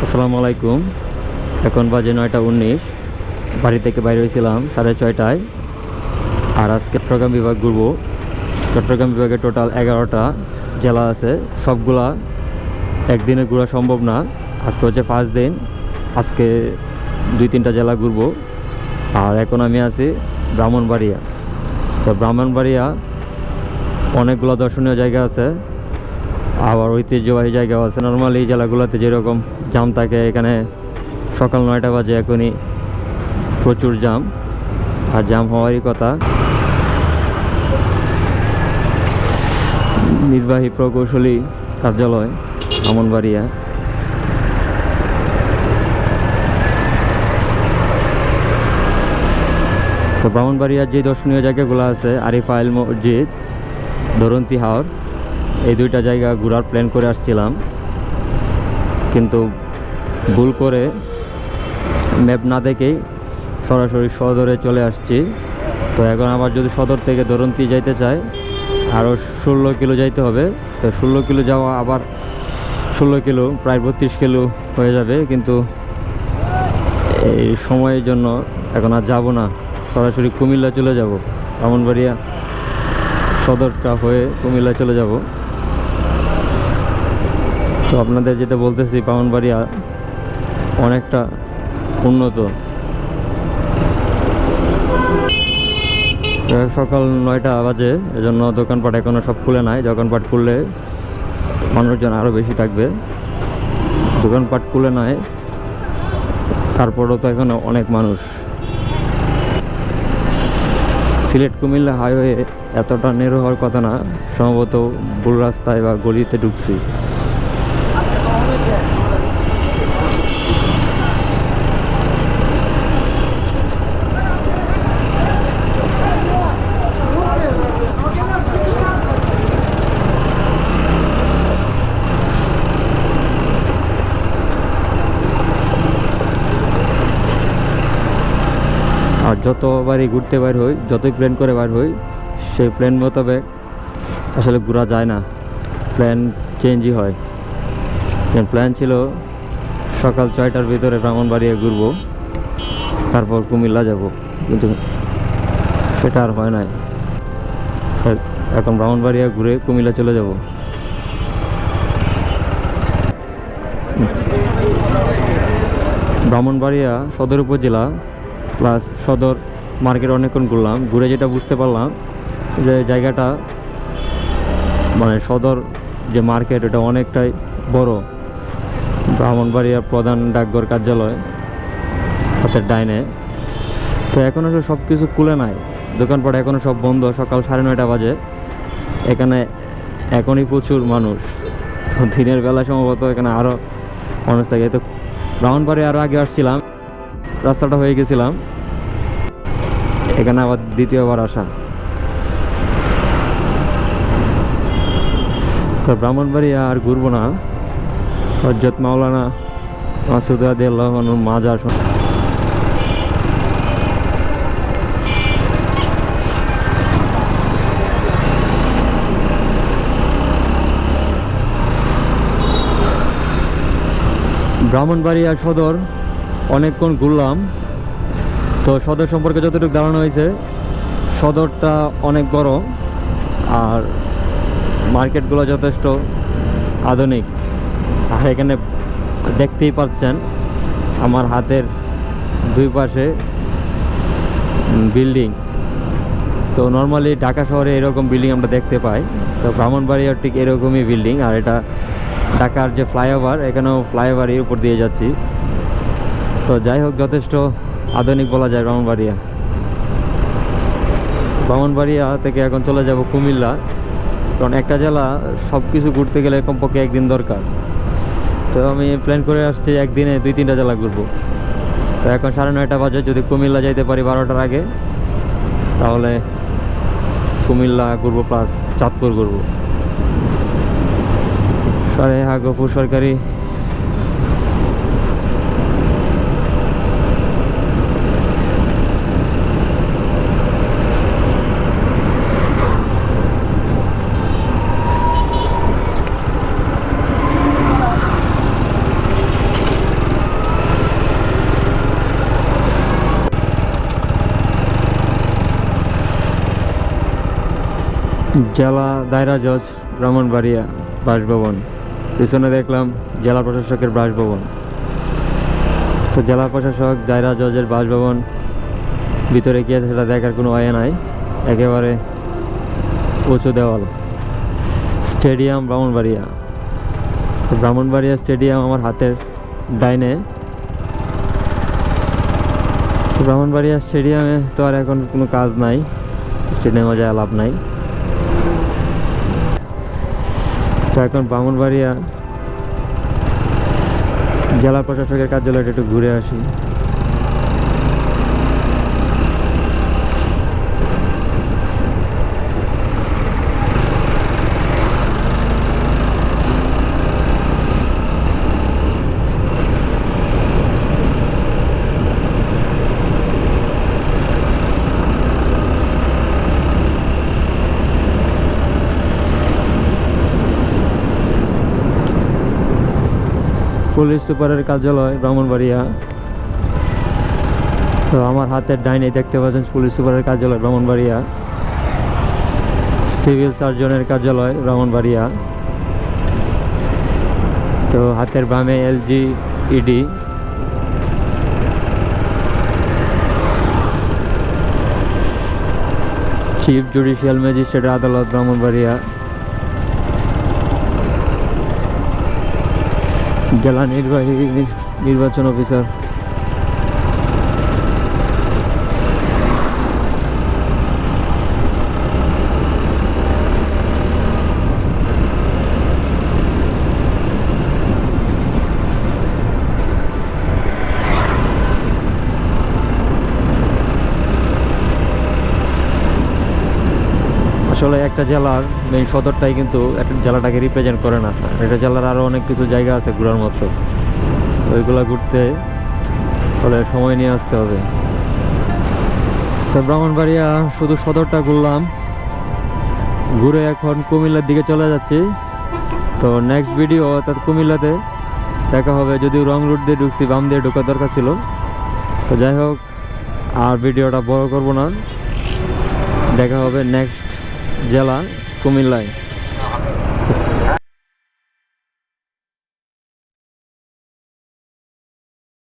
আসসালামু আলাইকুম। এখন বাজে 9:19। বাড়ি থেকে বাইরে হয়েছিলাম 6:30টায়। আর আজকে চট্টগ্রাম বিভাগ ঘুরবো। চট্টগ্রাম বিভাগে টোটাল 11টা জেলা আছে, সবগুলা একদিনে ঘোরা সম্ভব না। আজকে হচ্ছে ফার্স্ট দিন, আজকে 2-3টা জেলা ঘুরবো। আর এখন আমি আছি ব্রাহ্মণবাড়িয়া। তো ব্রাহ্মণবাড়িয়া অনেকগুলো দর্শনীয় জায়গা আছে, আবার ঐতিহ্যবাহী জায়গাও আছে। নর্মালি এই জেলাগুলোতে যেরকম জাম থাকে, এখানে সকাল 9টা বাজে, এখনই প্রচুর জাম। আর জাম হওয়ারই কথা। নির্বাহী প্রকৌশলী কার্যালয় ব্রাহ্মণবাড়িয়া। তো ব্রাহ্মণবাড়িয়ার যে দর্শনীয় জায়গাগুলো আছে, আরিফাইল মসজিদ, ধরন্তি হাওর, এই দুইটা জায়গা ঘোরার প্ল্যান করে আসছিলাম, কিন্তু ভুল করে ম্যাপ না দেখেই সরাসরি সদরে চলে আসছি। তো এখন আবার যদি সদর থেকে ধরন্তি যাইতে চাই, আরও 16 কিলো যাইতে হবে। তো 16 কিলো যাওয়া, আবার 16 কিলো প্রায় 32 কিলো হয়ে যাবে। কিন্তু এই সময়ের জন্য এখন আর যাব না, সরাসরি কুমিল্লা চলে যাব। ব্রাহ্মণবাড়িয়া সদরটা হয়ে কুমিল্লা চলে যাব। তো আপনাদের যেটা বলতেছি, ব্রাহ্মণবাড়িয়া অনেকটা উন্নত। সকাল 9টা বাজে, এজন্য দোকানপাট এখনও সব খুলে নাই। দোকানপাট খুললে মানুষজন আরও বেশি থাকবে। দোকানপাট খুলে নাই, তারপরেও তো এখনও অনেক মানুষ। সিলেট কুমিল্লা হাইওয়ে এতটা নেরো হওয়ার কথা না, সম্ভবত ভুল রাস্তায় বা গলিতে ঢুকছি। আর যতবারই ঘুরতে বের হই, যতই প্ল্যান করে বের হই, সেই প্ল্যান মোতাবেক আসলে ঘোরা যায় না। প্ল্যান চেঞ্জই হয়। প্ল্যান ছিল সকাল 6টার ভিতরে ব্রাহ্মণবাড়িয়া ঘুরবো, তারপর কুমিল্লা যাব, কিন্তু সেটা আর হয় নাই। এখন ব্রাহ্মণবাড়িয়া ঘুরে কুমিল্লা চলে যাব। ব্রাহ্মণবাড়িয়া সদর উপজেলা প্লাস সদর মার্কেট অনেকক্ষণ ঘুরলাম। ঘুরে যেটা বুঝতে পারলাম যে জায়গাটা, মানে সদর যে মার্কেট, এটা অনেকটাই বড়। ব্রাহ্মণবাড়িয়া প্রধান ডাকঘর কার্যালয় হাতের ডাইনে। তো এখনও সব কিছু খুলে নাই, দোকানপাট এখনও সব বন্ধ। সকাল 9:30 বাজে, এখানে এখনই প্রচুর মানুষ। তো দিনের বেলা সম্ভবত এখানে আরও মানুষ থাকে। তো ব্রাহ্মণবাড়িয়া আরও আগে আসছিলাম, রাস্তাটা হয়ে গেছিলাম, এখানে আবার দ্বিতীয়বার আসা। তো ব্রাহ্মণবাড়িয়া আর ঘুরবো না। হযরত মাওলানা মাসুদ রাদিয়াল্লাহু আনহুর মাজার। ব্রাহ্মণবাড়িয়া সদর অনেকক্ষণ ঘুরলাম। তো সদর সম্পর্কে যতটুকু ধারণা হয়েছে, সদরটা অনেক বড়, আর মার্কেটগুলো যথেষ্ট আধুনিক। আর এখানে দেখতেই পাচ্ছেন আমার হাতের দুই পাশে বিল্ডিং। তো নর্মালি ঢাকা শহরে এরকম বিল্ডিং আমরা দেখতে পাই, তো ব্রাহ্মণবাড়িয়ার ঠিক এরকমই বিল্ডিং। আর এটা ঢাকার যে ফ্লাইওভার, এখানেও ফ্লাইওভারের উপর দিয়ে যাচ্ছি। তো যাই হোক, যথেষ্ট আধুনিক বলা যায় ব্রাহ্মণবাড়িয়া। ব্রাহ্মণবাড়িয়া থেকে এখন চলে যাব কুমিল্লা, কারণ একটা জেলা সব কিছু ঘুরতে গেলে কমপক্ষে একদিন দরকার। তো আমি প্ল্যান করে আসছি একদিনে 2-3টা জেলা ঘুরবো। তো এখন 9:30 বাজে, যদি কুমিল্লা যাইতে পারি 12টার আগে, তাহলে কুমিল্লা ঘুরবো প্লাস চাঁদপুর ঘুরবো। সারেহা গফুর সরকারি জেলা দায়রা জজ ব্রাহ্মণবাড়িয়া বাসভবন। পিছনে দেখলাম জেলা প্রশাসকের বাসভবন। তো জেলা প্রশাসক দায়রা জজের বাসভবন ভিতরে কি আছে সেটা দেখার কোনো আয় নাই, একেবারে উঁচু দেওয়াল। স্টেডিয়াম ব্রাহ্মণবাড়িয়া। ব্রাহ্মণবাড়িয়া স্টেডিয়াম আমার হাতের ডাইনে। ব্রাহ্মণবাড়িয়া স্টেডিয়ামে তো আর এখন কোনো কাজ নাই, স্টেডিয়ামে যায় লাভ নাই। তো এখন ব্রাহ্মণবাড়িয়া জেলা প্রশাসকের কার্যালয়টা একটু ঘুরে আসি। পুলিশ সুপারের কার্যালয় ব্রাহ্মণবাড়িয়া। তো আমার হাতের ডাইনে দেখতে পাচ্ছেন পুলিশ সুপারের কার্যালয় ব্রাহ্মণবাড়িয়া, সিভিল সার্জনের কার্যালয় ব্রাহ্মণবাড়িয়া। তো হাতের বামে LGED। চিফ জুডিশিয়াল ম্যাজিস্ট্রেটের আদালত ব্রাহ্মণবাড়িয়া। জেলা নির্বাচন অফিসার। আসলে একটা জেলার মেইন সদরটাই কিন্তু একটা জেলাটাকে রিপ্রেজেন্ট করে না। এটা জেলার আরও অনেক কিছু জায়গা আছে ঘোরার মতো, তো ওইগুলো ঘুরতে হলে সময় নিয়ে আসতে হবে। তো ব্রাহ্মণবাড়িয়া শুধু সদরটা ঘুরলাম, ঘুরে এখন কুমিল্লার দিকে চলে যাচ্ছি। তো নেক্সট ভিডিও অর্থাৎ কুমিল্লাতে দেখা হবে। যদিও রং রুট দিয়ে ঢুকছি, বাম দিয়ে ঢোকার দরকার ছিল। তো যাই হোক, আর ভিডিওটা বড় করব না, দেখা হবে নেক্সট জেলা কুমিল্লায়।